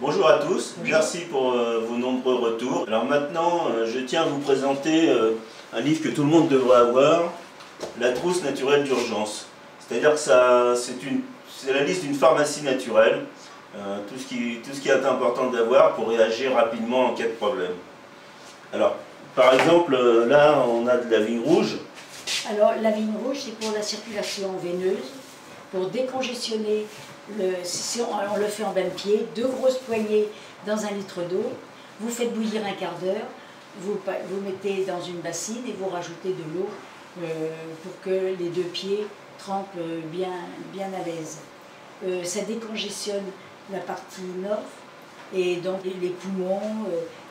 Bonjour à tous, merci pour vos nombreux retours. Alors maintenant, je tiens à vous présenter un livre que tout le monde devrait avoir, La trousse naturelle d'urgence. C'est-à-dire que c'est la liste d'une pharmacie naturelle, tout ce qui est important d'avoir pour réagir rapidement en cas de problème. Alors, par exemple, là, on a de la vigne rouge. Alors, la vigne rouge, c'est pour la circulation veineuse, pour décongestionner. Si on le fait en bain de pied, 2 grosses poignées dans 1 litre d'eau, vous faites bouillir un quart d'heure, vous mettez dans une bassine et vous rajoutez de l'eau pour que les 2 pieds trempent bien à l'aise. Ça décongestionne la partie nord et donc les poumons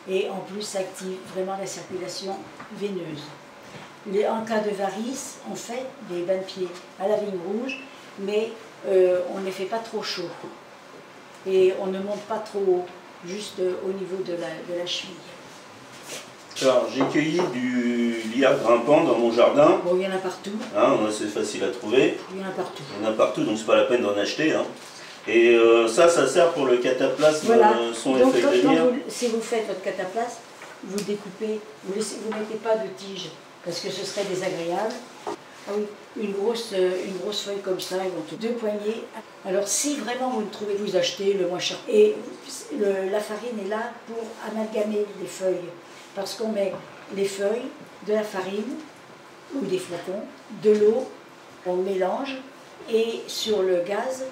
et en plus ça active vraiment la circulation veineuse. En cas de varices, on fait des bains de pied à la vigne rouge, mais on ne les fait pas trop chaud et on ne monte pas trop haut, juste au niveau de la cheville. Alors j'ai cueilli du liard grimpant dans mon jardin. Bon, il y en a partout. Hein, c'est facile à trouver. Il y en a partout. Il y en a partout, donc c'est pas la peine d'en acheter. Hein. Et ça sert pour le cataplasme, voilà. son donc, effet de lumière. Si vous faites votre cataplasme, vous découpez, vous ne mettez pas de tige, parce que ce serait désagréable. Ah oui, une grosse feuille comme ça, 2 poignées. Alors si vraiment vous ne trouvez, vous achetez le moins cher. Et la farine est là pour amalgamer les feuilles. Parce qu'on met les feuilles, de la farine ou des flocons, de l'eau, on mélange et sur le gaz,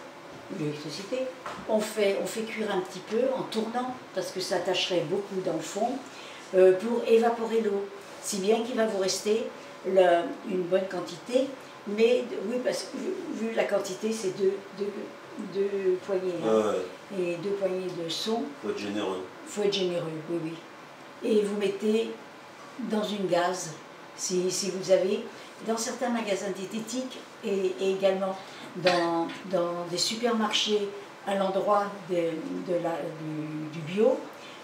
l'électricité, on fait cuire un petit peu en tournant parce que ça attacherait beaucoup dans le fond pour évaporer l'eau. Si bien qu'il va vous rester une bonne quantité, mais oui, parce que vu la quantité, c'est deux poignées. Hein, et 2 poignées de son. Faut être généreux. Faut être généreux, oui, oui. Et vous mettez dans une gaze, si vous avez, dans certains magasins diététiques et également dans des supermarchés à l'endroit du bio,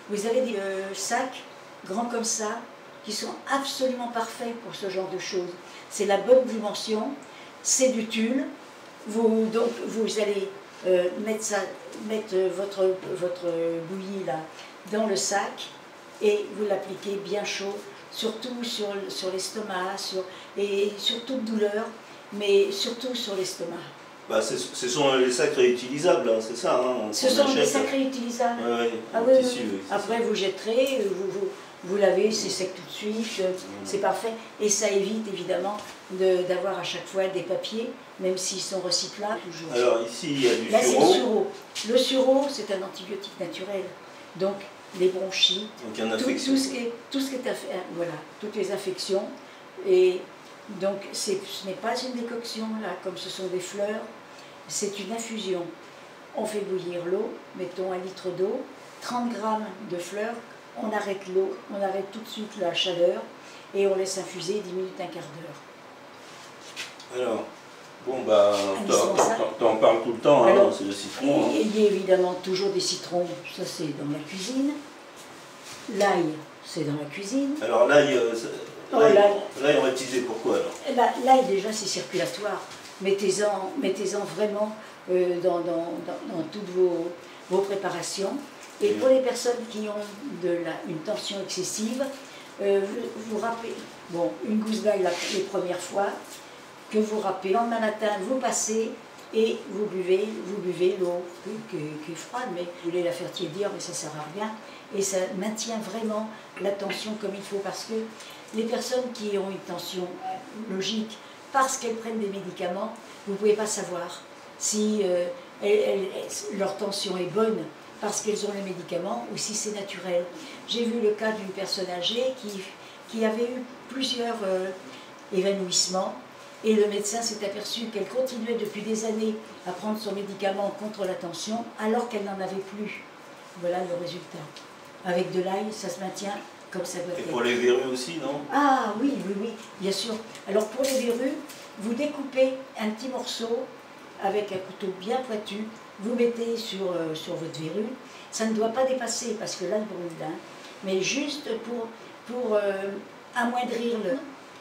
vous avez des sacs grands comme ça qui sont absolument parfaits pour ce genre de choses. C'est la bonne dimension, c'est du tulle. Donc vous allez mettre votre bouillie là dans le sac et vous l'appliquez bien chaud, surtout sur l'estomac, et sur toute douleur, mais surtout sur l'estomac. Bah, ce sont les sacs réutilisables, hein, c'est ça hein, ce sont des sacs réutilisables. Ah, oui, tissu, oui. Oui, après vous jetterez, vous lavez, c'est sec tout de suite, c'est parfait. Et ça évite évidemment d'avoir à chaque fois des papiers, même s'ils sont recyclables toujours. Alors ici il y a du là, sureau. C'est le sureau. Le sureau, c'est un antibiotique naturel. Donc les bronchites, tout ce qui est voilà, toutes les infections. Et donc ce n'est pas une décoction là, comme ce sont des fleurs, c'est une infusion. On fait bouillir l'eau, mettons 1 litre d'eau, 30 grammes de fleurs, on arrête l'eau, on arrête tout de suite la chaleur et on laisse infuser 10 minutes, un quart d'heure. Alors, bon bah, t'en parles tout le temps, hein, c'est le citron. Il y a évidemment toujours des citrons, ça c'est dans la cuisine. L'ail, c'est dans la cuisine. Alors l'ail, on va utiliser pourquoi alors? Eh ben, l'ail déjà c'est circulatoire, mettez-en vraiment dans toutes vos préparations. Et pour les personnes qui ont une tension excessive, vous râpez, bon, une gousse d'ail les premières fois, que vous râpez, le lendemain matin, vous passez et vous buvez l'eau qui est froide, mais vous voulez la faire tiédir, mais ça ne sert à rien. Et ça maintient vraiment la tension comme il faut, parce que les personnes qui ont une tension logique, parce qu'elles prennent des médicaments, vous ne pouvez pas savoir si leur tension est bonne parce qu'elles ont les médicaments ou si c'est naturel. J'ai vu le cas d'une personne âgée qui avait eu plusieurs évanouissements et le médecin s'est aperçu qu'elle continuait depuis des années à prendre son médicament contre la tension alors qu'elle n'en avait plus. Voilà le résultat. Avec de l'ail, ça se maintient comme ça doit être. Et pour les verrues aussi, non? Ah oui, bien sûr. Alors pour les verrues, vous découpez un petit morceau avec un couteau bien pointu, vous mettez sur votre verrue. Ça ne doit pas dépasser parce que là, il brûle, hein, mais juste pour amoindrir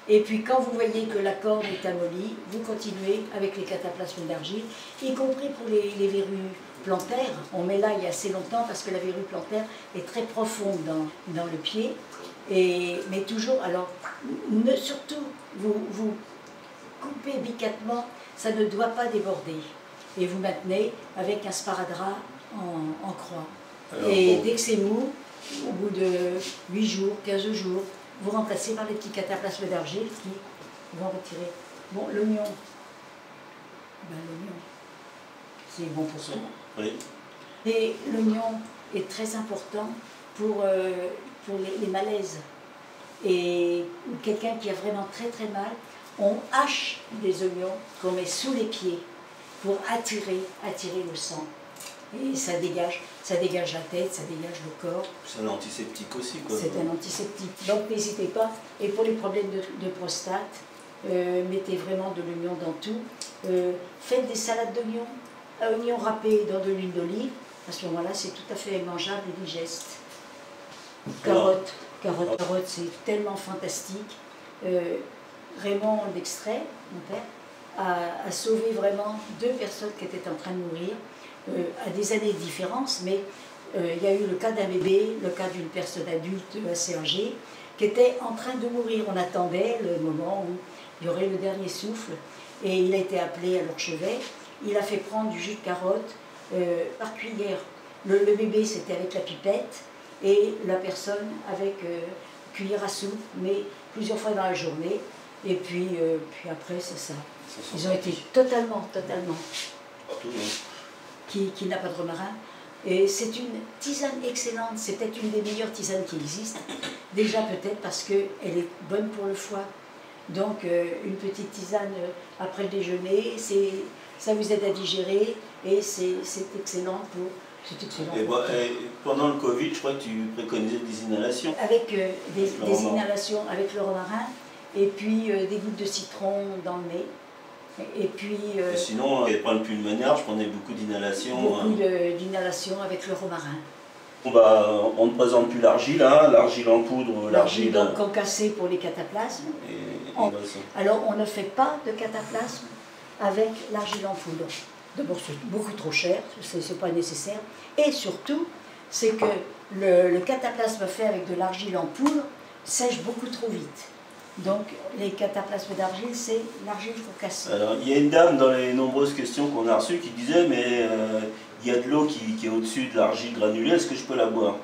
Et puis quand vous voyez que la corne est amollie, vous continuez avec les cataplasmes d'argile, y compris pour les verrues plantaires. On met là il y a assez longtemps parce que la verrue plantaire est très profonde dans le pied. Mais toujours, alors, surtout, vous coupez délicatement, ça ne doit pas déborder. Et vous maintenez avec un sparadrap en croix. Alors, et bon, dès que c'est mou, au bout de 8 jours, 15 jours, vous remplacez par les petits cataplasmes d'argile qui vont retirer. Bon, l'oignon, l'oignon, c'est bon pour ça. Oui. Et l'oignon est très important pour les malaises. Et quelqu'un qui a vraiment très très mal, on hache des oignons qu'on met sous les pieds pour attirer le sang. Et ça dégage la tête, ça dégage le corps. C'est un antiseptique aussi, quoi. C'est un antiseptique. Donc n'hésitez pas. Et pour les problèmes de prostate, mettez vraiment de l'oignon dans tout. Faites des salades d'oignons, oignons râpés dans de l'huile d'olive. À ce moment-là, c'est tout à fait mangeable et digeste. Carottes, c'est tellement fantastique. Raymond d'Extrait, mon père, a sauvé vraiment 2 personnes qui étaient en train de mourir, à des années de différence, mais il y a eu le cas d'un bébé, le cas d'une personne adulte assez âgée, qui était en train de mourir. On attendait le moment où il y aurait le dernier souffle, et il a été appelé à leur chevet. Il a fait prendre du jus de carotte par cuillère. Le bébé, c'était avec la pipette, et la personne avec cuillère à soupe, mais plusieurs fois dans la journée. Et puis après, c'est ça. Ils ont été totalement, qui n'a pas de romarin. Et c'est une tisane excellente, c'est peut-être une des meilleures tisanes qui existent. Déjà peut-être parce qu'elle est bonne pour le foie. Donc une petite tisane après le déjeuner, ça vous aide à digérer et c'est excellent pour... Et pendant le Covid, je crois que tu préconisais des inhalations. Avec des inhalations avec le romarin et puis des gouttes de citron dans le nez. Et puis... et sinon, pour le pulmonaire, je prenais beaucoup d'inhalations. Beaucoup d'inhalations avec le romarin. Bon, on ne présente plus l'argile, hein, l'argile en poudre, l'argile concassée pour les cataplasmes. Alors on ne fait pas de cataplasme avec l'argile en poudre. D'abord c'est beaucoup trop cher, c'est pas nécessaire. Et surtout, c'est que le cataplasme fait avec de l'argile en poudre sèche beaucoup trop vite. Donc les cataplasmes d'argile, c'est l'argile concassée. Alors il y a une dame dans les nombreuses questions qu'on a reçues qui disait mais il y a de l'eau qui est au-dessus de l'argile granulée, est-ce que je peux la boire?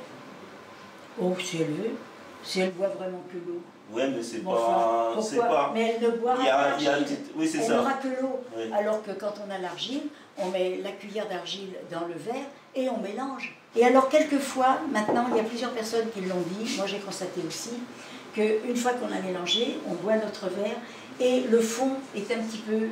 Oh, si elle veut. Si elle boit vraiment que l'eau. Oui, mais c'est bon, pas... Pourquoi? Mais elle ne boira pas l'argile. Oui, c'est ça. Elle n'aura que l'eau. Oui. Alors que quand on a l'argile, on met la cuillère d'argile dans le verre et on mélange. Et alors quelquefois, maintenant, il y a plusieurs personnes qui l'ont dit, moi j'ai constaté aussi, qu'une fois qu'on a mélangé, on boit notre verre et le fond est un petit peu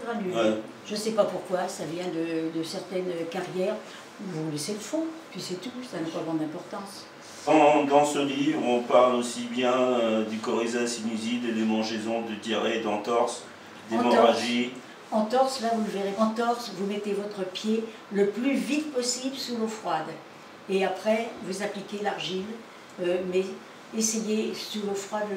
granulé. Ouais. Je ne sais pas pourquoi, ça vient de certaines carrières où vous laissez le fond, puis c'est tout, ça n'a pas grande importance. Dans ce livre, on parle aussi bien du coryza sinusite, des démangeaisons, de diarrhée, d'entorse, d'hémorragie. Entorse, là vous le verrez, entorse, vous mettez votre pied le plus vite possible sous l'eau froide. Et après, vous appliquez l'argile, mais essayez sous l'eau froide.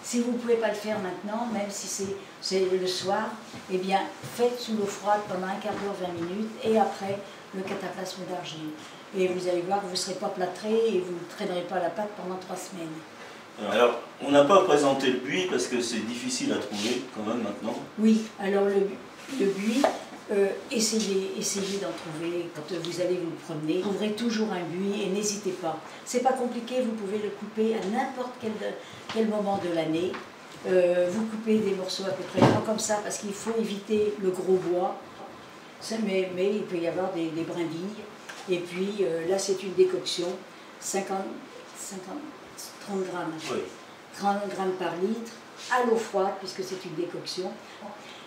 Si vous ne pouvez pas le faire maintenant, même si c'est le soir, eh bien faites sous l'eau froide pendant un quart d'heure, 20 minutes, et après le cataplasme d'argile. Et vous allez voir que vous ne serez pas plâtré et vous ne traînerez pas la pâte pendant 3 semaines. Alors, on n'a pas présenté le buis parce que c'est difficile à trouver quand même maintenant. Oui, alors le buis, essayez d'en trouver quand vous allez vous promener. Vous trouverez toujours un buis et n'hésitez pas. C'est pas compliqué, vous pouvez le couper à n'importe quel moment de l'année. Vous coupez des morceaux à peu près grands comme ça parce qu'il faut éviter le gros bois. Mais il peut y avoir des brindilles. Et puis là c'est une décoction, 30 grammes. Oui. 30 grammes par litre, à l'eau froide puisque c'est une décoction.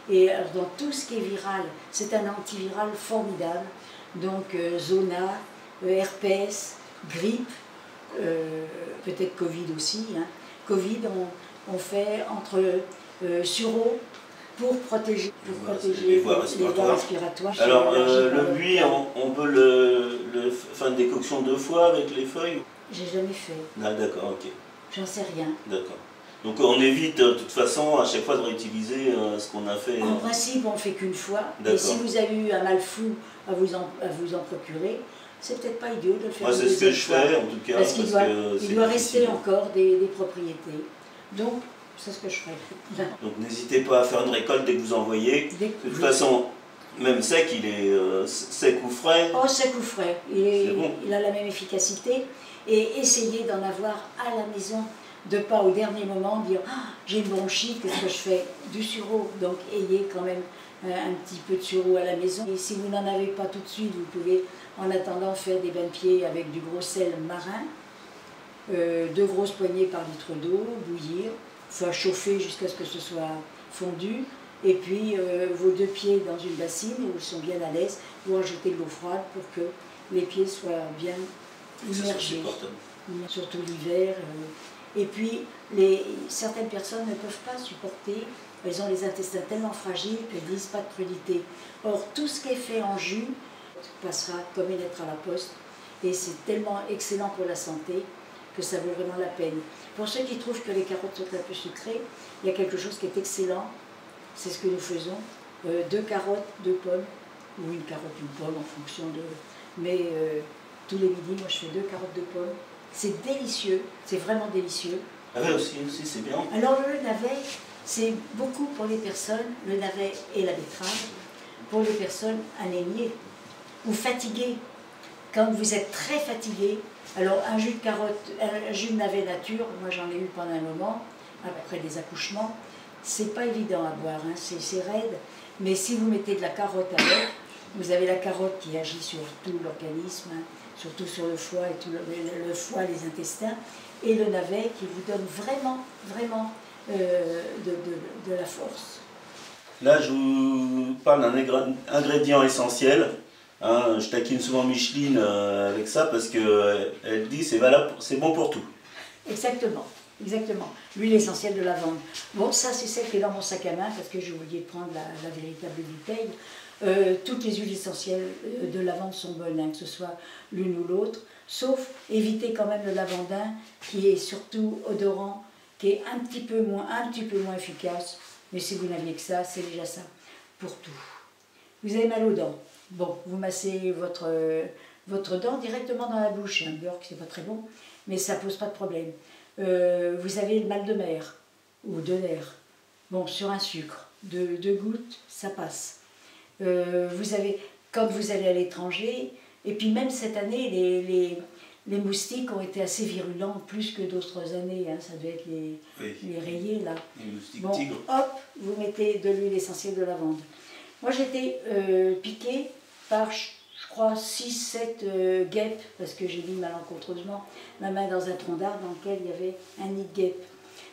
Et alors, dans tout ce qui est viral, c'est un antiviral formidable. Donc zona, herpès, grippe, peut-être Covid aussi. Hein. Covid, on fait entre sureau pour protéger les voies respiratoires. Alors le buis, on peut le faire une décoction 2 fois avec les feuilles? J'ai jamais fait. Ah, d'accord, ok. J'en sais rien. D'accord. Donc on évite de toute façon à chaque fois de réutiliser ce qu'on a fait. En principe, on ne fait qu'une fois. Et si vous avez eu un mal fou à vous en procurer, c'est peut-être pas idiot de le faire. Moi, c'est ce que je fais en tout cas. Parce qu'il doit rester encore des propriétés. Donc, c'est ce que je ferai. Donc n'hésitez pas à faire une récolte dès que vous en voyez. De toute façon, même sec, il est sec ou frais. Oh, sec ou frais. Il a la même efficacité. Et essayez d'en avoir à la maison. De pas au dernier moment dire ah, j'ai une bronchite, qu'est-ce que je fais? Du sureau. Donc ayez quand même un petit peu de sureau à la maison. Et si vous n'en avez pas tout de suite, vous pouvez en attendant faire des bains de pieds avec du gros sel marin, 2 grosses poignées par litre d'eau, bouillir, enfin chauffer jusqu'à ce que ce soit fondu. Et puis vos 2 pieds dans une bassine où ils sont bien à l'aise, vous rajoutez de l'eau froide pour que les pieds soient bien immergés. Surtout l'hiver. Et puis, certaines personnes ne peuvent pas supporter, elles ont les intestins tellement fragiles qu'elles disent pas de crudité. Or, tout ce qui est fait en jus passera comme une lettre à la poste, et c'est tellement excellent pour la santé que ça vaut vraiment la peine. Pour ceux qui trouvent que les carottes sont un peu sucrées, il y a quelque chose qui est excellent, c'est ce que nous faisons, 2 carottes, 2 pommes, ou une carotte, une pomme en fonction de... Mais tous les midis, moi je fais 2 carottes, 2 pommes. C'est délicieux, c'est vraiment délicieux. Ah oui, aussi c'est bien. Alors le navet, c'est beaucoup pour les personnes, le navet et la betterave, pour les personnes anémiées ou fatiguées. Quand vous êtes très fatigué, alors un jus de carotte, un jus de navet nature, moi j'en ai eu pendant un moment, après des accouchements, c'est pas évident à boire, hein, c'est raide, mais si vous mettez de la carotte avec, vous avez la carotte qui agit sur tout l'organisme, hein, surtout sur le foie, et tout le foie, les intestins, et le navet qui vous donne vraiment, vraiment de la force. Là, je vous parle d'un ingrédient essentiel. Hein, je taquine souvent Micheline avec ça parce qu'elle dit c'est valable, c'est bon pour tout. Exactement, exactement. L'huile essentielle de lavande. Bon, ça c'est celle qui est dans mon sac à main parce que j'ai oublié de prendre la véritable bouteille. Toutes les huiles essentielles de lavande sont bonnes, hein, que ce soit l'une ou l'autre, sauf éviter quand même le lavandin qui est surtout odorant, qui est un petit peu moins efficace, mais si vous n'aviez que ça, c'est déjà ça pour tout. Vous avez mal aux dents, bon, vous massez votre dent directement dans la bouche, un beurre qui c'est pas très bon, mais ça pose pas de problème. Vous avez le mal de mer ou de nerfs, bon, sur un sucre, 2 gouttes, ça passe. Vous avez, quand vous allez à l'étranger, et puis même cette année, les moustiques ont été assez virulents, plus que d'autres années, hein, ça devait être les rayés là. Les moustiques bon, tigres. Hop, vous mettez de l'huile essentielle de lavande. Moi j'étais piquée par, je crois, 6-7 guêpes, parce que j'ai mis malencontreusement ma main dans un tronc d'arbre dans lequel il y avait un nid de guêpes.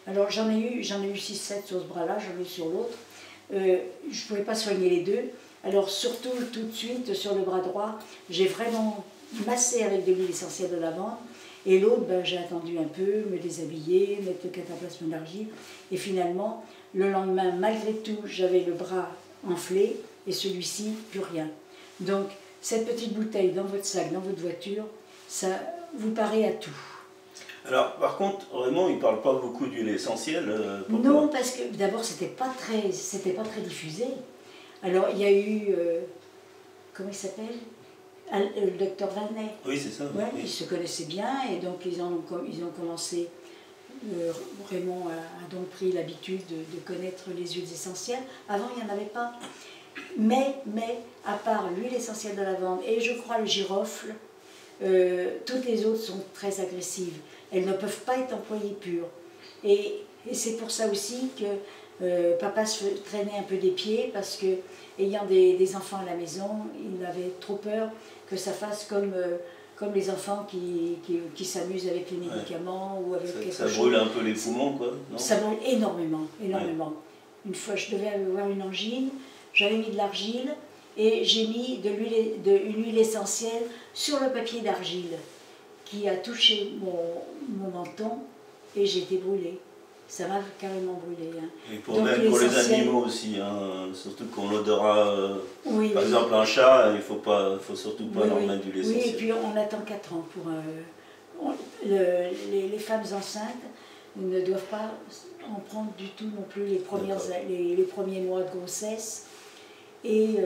Alors j'en ai eu 6-7 sur ce bras-là, j'en ai eu sur l'autre. Je ne pouvais pas soigner les 2. Alors surtout, tout de suite, sur le bras droit, j'ai vraiment massé avec de l'huile essentielle de lavande. Et l'autre, ben, j'ai attendu un peu, me déshabiller, mettre le cataplasme d'argile. Et finalement, le lendemain, malgré tout, j'avais le bras enflé et celui-ci, plus rien. Donc, cette petite bouteille dans votre sac, dans votre voiture, ça vous paraît à tout. Alors, par contre, Raymond, il ne parle pas beaucoup d'huile essentielle. Non, parce que d'abord, c'était pas très diffusé. Alors, il y a eu, comment il s'appelle, le docteur Valnet. Oui, c'est ça. Ouais, oui. ils se connaissaient bien et donc ils ont commencé, Raymond a donc pris l'habitude de connaître les huiles essentielles. Avant, il n'y en avait pas. Mais, à part l'huile essentielle de lavande et je crois le girofle, toutes les autres sont très agressives. Elles ne peuvent pas être employées pures. Et c'est pour ça aussi que papa se traînait un peu des pieds parce que, ayant des enfants à la maison, il avait trop peur que ça fasse comme les enfants qui s'amusent avec les médicaments ou avec quelque chose. Ça brûle un peu les poumons, quoi, non? Ça brûle énormément, énormément. Ouais. Une fois, je devais avoir une angine, j'avais mis de l'argile et j'ai mis une huile essentielle sur le papier d'argile qui a touché mon menton et j'ai été brûlée. Ça m'a carrément brûlé. Hein. Et pour les animaux aussi, hein, surtout qu'on l'odora. Par exemple, un chat, il faut surtout pas leur mettre d'huile essentielle. Oui, et puis on attend 4 ans pour les femmes enceintes. ne doivent pas en prendre du tout non plus les premiers mois de grossesse. Et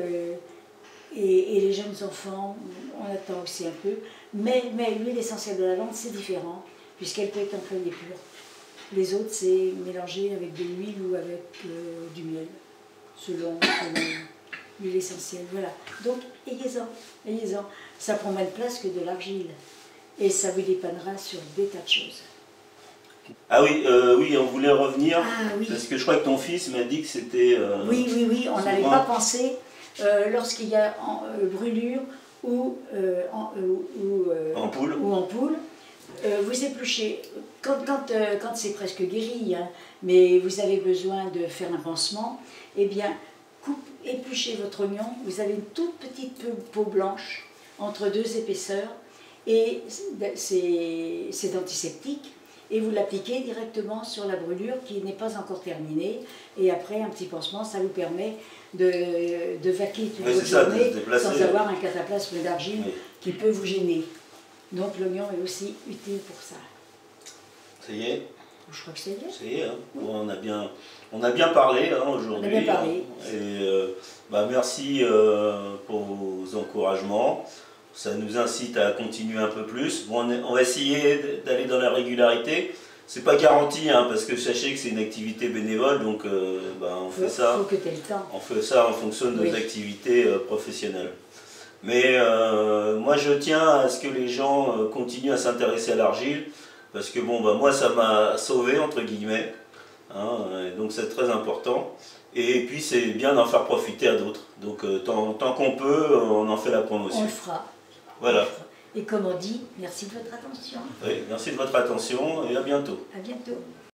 les jeunes enfants, on attend aussi un peu. Mais l'huile essentielle de lavande, c'est différent, puisqu'elle peut être en pleine épure. Les autres, c'est mélangé avec de l'huile ou avec du miel, selon l'huile essentielle. Voilà. Donc, ayez-en, ayez-en. Ça prend moins de place que de l'argile. Et ça vous dépannera sur des tas de choses. Ah oui, oui, on voulait revenir, oui. Parce que je crois que ton fils m'a dit que c'était... Oui, on n'avait pas pensé lorsqu'il y a brûlure ou ampoule. Vous épluchez, quand c'est presque guéri, hein, mais vous avez besoin de faire un pansement, eh bien, épluchez votre oignon, vous avez une toute petite peau blanche entre deux épaisseurs, et c'est antiseptique, et vous l'appliquez directement sur la brûlure qui n'est pas encore terminée, et après un petit pansement, ça vous permet de vaquer toute votre journée sans avoir un cataplasme d'argile qui peut vous gêner. Donc l'oignon est aussi utile pour ça. Ça y est? Je crois que ça y est. Ça y est, hein. Bon, on a bien parlé aujourd'hui. On a bien parlé. Et merci pour vos encouragements. Ça nous incite à continuer un peu plus. Bon, on va essayer d'aller dans la régularité. C'est pas garanti, hein, parce que sachez que c'est une activité bénévole, donc on fait ça. Faut que tu aies le temps. On fait ça en fonction de nos activités professionnelles. Mais moi je tiens à ce que les gens continuent à s'intéresser à l'argile, parce que bon, moi ça m'a sauvé entre guillemets, hein, donc c'est très important. Et puis c'est bien d'en faire profiter à d'autres. Donc tant qu'on peut, on en fait la promotion. On le fera. Voilà. Et comme on dit, merci de votre attention. Oui, merci de votre attention et à bientôt. À bientôt.